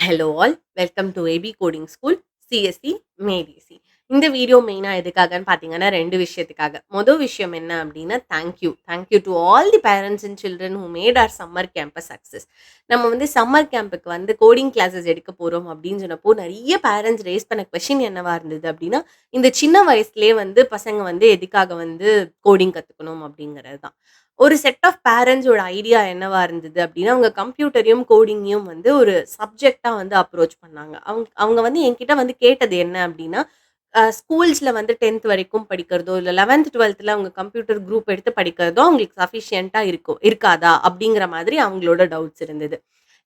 Hello all, welcome to AB coding school, CSC, மேடிசி. இந்த video மெயினா எதுக்காகன்னு பார்த்தீங்கன்னா, 2 விஷயத்துக்காக. மொத விஷயம் என்ன அப்டின்னா, thank you to all the parents and children who made our summer camps success. நம்ம வந்து சம்மர் கேம்புக்கு வந்து கோடிங் கிளாஸஸ் எடுக்க போறோம் அப்டின்னு சொன்னப்போ, நெறைய பேரண்ட்ஸ் ரைஸ் பண்ண கொஸ்டின் என்னவா இருந்தது அப்டின்னா, இந்த சின்ன வயசுலயே வந்து பசங்க வந்து எதுக்காக வந்து கோடிங் கத்துக்கணும் அப்டிங்கிறது தான். ஒரு செட் ஆஃப் பேரண்ட்ஸோட ஐடியா என்னவா இருந்தது அப்டின்னா, அவங்க கம்ப்யூட்டரையும், கோடிங்கையும் வந்து ஒரு சப்ஜெக்ட்டா வந்து அப்ரோச் பண்ணாங்க. அவங்க அவங்க வந்து என்கிட்ட வந்து கேட்டது என்ன அப்டின்னா, ஸ்கூல்ஸ்ல வந்து 10த் வரைக்கும் படிக்கிறதோ, இல்ல 11த், 12த்ல அவங்க கம்ப்யூட்டர் குரூப் எடுத்து படிக்கிறதோ அவங்களுக்கு சஃபிஷியன்ட்டா இருக்காதா? அப்டிங்கிற மாதிரி அவங்களோட டவுட்ஸ் இருந்தது.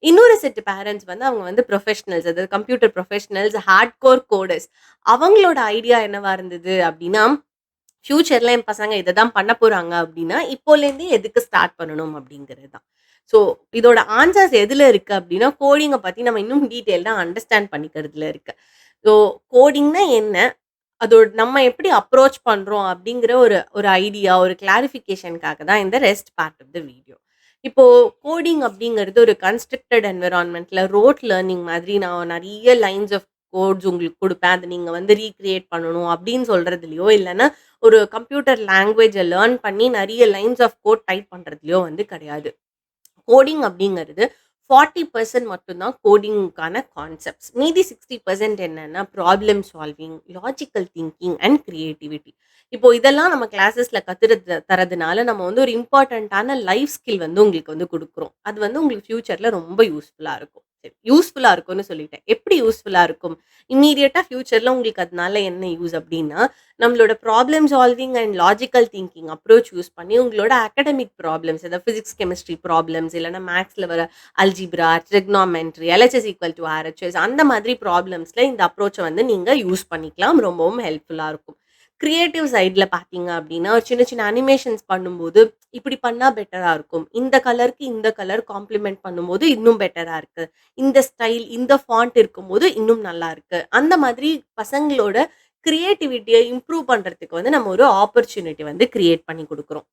இன்னொரு செட் பேரண்ட்ஸ் வந்து அவங்க வந்து ப்ரொஃபஷனல்ஸ், அதாவது கம்ப்யூட்டர் ப்ரொஃபஷனல்ஸ், ஹார்ட்கோர் கோடர்ஸ். அவங்களோட ஐடியா என்னவா இருந்தது அப்டின்னா, ஃபியூச்சர்ல என் பசங்க இத தான் பண்ண போறாங்க அப்டின்னா, இப்போலேருந்தே எதுக்கு ஸ்டார்ட் பண்ணணும் அப்டிங்கிறது தான். ஸோ இதோட ஆன்சர்ஸ் எதுல இருக்கு அப்டின்னா, கோடிங்க பத்தி நம்ம இன்னும் டீட்டெயில்டா அண்டர்ஸ்டாண்ட் பண்ணிக்கிறதுல இருக்கு. ஸோ கோடிங்னா என்ன? அதோட நம்ம எப்படி அப்ரோச் பண்றோம் அப்டிங்கிற ஒரு ஒரு ஐடியா, ஒரு கிளாரிஃபிகேஷன்க்காக தான் இந்த rest part of the video. இப்போ கோடிங் அப்டிங்கிறது ஒரு கன்ஸ்ட்ரக்டட் என்வைரன்மென்ட்ல ரோட் லேர்னிங் மாதிரி நான் நெறைய லைன்ஸ் ஆஃப் கோட்ஸ் உங்களுக்கு குடுப்பேன். அத நீங்க வந்து ரீகிரியேட் பண்ணணும் அப்டின்னு சொல்றதுலயோ, இல்லன்னா ஒரு கம்ப்யூட்டர் லாங்குவேஜ லேர்ன் பண்ணி நெறைய லைன்ஸ் ஆஃப் கோட் டைப் பண்றதுலயோ வந்து கிடையாது. கோடிங் அப்படிங்கிறது 40% மட்டும் தான் கோடிங்க்கான கான்செப்ட்ஸ். மீதி 60% என்னன்னா problem solving, logical thinking and creativity. இப்போ இதெல்லாம் நம்ம கிளாஸஸ்ல தரதுனால நம்ம வந்து ஒரு இம்பார்ட்டன்ட்டான லைஃப் ஸ்கில் வந்து உங்களுக்கு வந்து குடுக்குறோம். அது வந்து உங்களுக்கு ஃபியூச்சர்ல ரொம்ப யூஸ்ஃபுல்லா இருக்கும். சரி, யூஸ்ஃபுல்லா இருக்கும்னு சொல்லிட்டேன். எப்படி யூஸ்ஃபுல்லா இருக்கும்? இம்மீடியட்டா ஃபியூச்சர்ல உங்களுக்கு அதனால என்ன யூஸ் அப்டின்னா, நம்மளோட problem solving and logical thinking approach use பண்ணி உங்களோட அகாடமிக் ப்ராப்ளம்ஸ், அதாவது பிசிக்ஸ், கெமிஸ்ட்ரி ப்ராப்ளம்ஸ், இல்லன்னா மேத்ஸ்ல வர algebra, trigonometry, LHS equal to RHS அந்த மாதிரி ப்ராப்ளம்ஸ்ல இந்த அப்ரோச்ச வந்து நீங்க யூஸ் பண்ணிக்கலாம். ரொம்பவும் ஹெல்ப்ஃபுல்லா இருக்கும். கிரியேட்டிவ் சைட்ல பார்த்தீங்க அப்டின்னா, சின்ன சின்ன அனிமேஷன்ஸ் பண்ணும்போது, இப்படி பண்ணா பெட்டரா இருக்கும். இந்த கலருக்கு இந்த கலர் காம்ப்ளிமெண்ட் பண்ணும்போது இன்னும் பெட்டரா இருக்கு. இந்த ஸ்டைல், இந்த ஃபாண்ட் இருக்கும்போது இன்னும் நல்லா இருக்கு. அந்த மாதிரி பசங்களோட கிரியேட்டிவிட்டிய இம்ப்ரூவ் பண்றதுக்கு வந்து நம்ம ஒரு ஆப்பர்ச்சுனிட்டி வந்து கிரியேட் பண்ணி குடுக்குறோம்.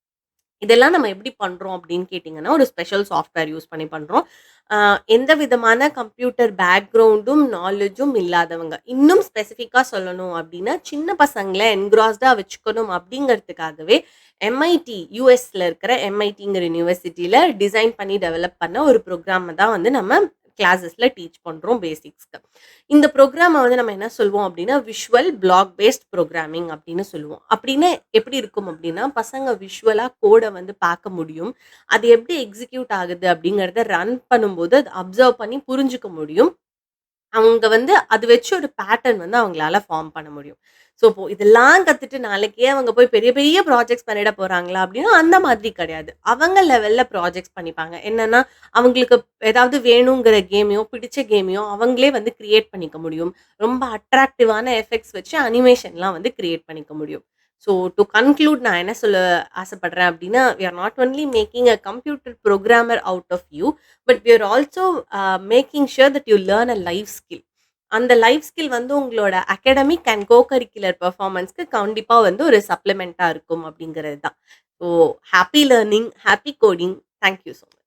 இதெல்லாம் நம்ம எப்படி பண்றோம் அப்படின்னு கேட்டீங்கன்னா, ஒரு ஸ்பெஷல் சாஃப்ட்வேர் யூஸ் பண்ணி பண்றோம். அ எந்த விதமான கம்ப்யூட்டர் பேக்ரவுண்டும், நாலேட்ஜும் இல்லாதவங்க. இன்னும் ஸ்பெசிஃபிக்கா சொல்லணும் அப்படின்னா, சின்ன பசங்கள என்கிராஸ்டா வச்சுக்கணும் அப்படிங்கிறதுக்காகவே எம்ஐடி யுஎஸ்ல இருக்கிற எம்ஐடிங்கிற யுனிவர்சிட்டில டிசைன் பண்ணி டெவலப் பண்ண ஒரு ப்ரோகிராம தான் வந்து நம்ம கிளாஸஸ்ல டீச் பண்றோம் பேசிக்ஸ்க்கு. இந்த ப்ரோகிராம வந்து நம்ம என்ன சொல்வோம் அப்டின்னா, விஷுவல் பிளாக் பேஸ்ட் புரோகிராமிங் அப்டின்னு சொல்லுவோம். அப்டின்னா எப்படி இருக்கும் அப்டின்னா, பசங்க விஷுவலா கோட வந்து பார்க்க முடியும். அது எப்படி எக்ஸிக்யூட் ஆகுது அப்டிங்கிறத ரன் பண்ணும்போது, அத அப்சர்வ் பண்ணி புரிஞ்சுக்க முடியும். அவங்க வந்து அது வச்சு ஒரு பேட்டர்ன் வந்து அவங்களால ஃபார்ம் பண்ண முடியும். ஸோ, இப்போ இதெல்லாம் கத்துட்டு நாளைக்கே அவங்க போய் பெரிய பெரிய ப்ராஜெக்ட்ஸ் பண்ணிட போறாங்களா? அப்டின்னா அந்த மாதிரி கிடையாது. அவங்க லெவல்ல ப்ராஜெக்ட்ஸ் பண்ணிப்பாங்க. என்னன்னா, அவங்களுக்கு ஏதாவது வேணுங்கிற கேமையோ, பிடிச்ச கேமையோ அவங்களே வந்து கிரியேட் பண்ணிக்க முடியும். ரொம்ப அட்ராக்டிவான எஃபெக்ட்ஸ் வச்சு அனிமேஷன்லாம் வந்து கிரியேட் பண்ணிக்க முடியும். ஸோ, டூ கன்க்ளூட் நான் என்ன சொல்ல ஆசைப்படுறேன் அப்டின்னா, we are not only making a computer programmer out of you, but we are also making sure that you learn a life skill. அந்த லைஃப் ஸ்கில் வந்து உங்களோட அகாடமிக் அண்ட் கோ கரிக்குலர் பெர்ஃபார்மன்ஸ்க்கு கண்டிப்பா வந்து ஒரு சப்ளிமெண்ட்டா இருக்கும் அப்படிங்கிறது தான். So happy learning, happy coding. Thank you so much.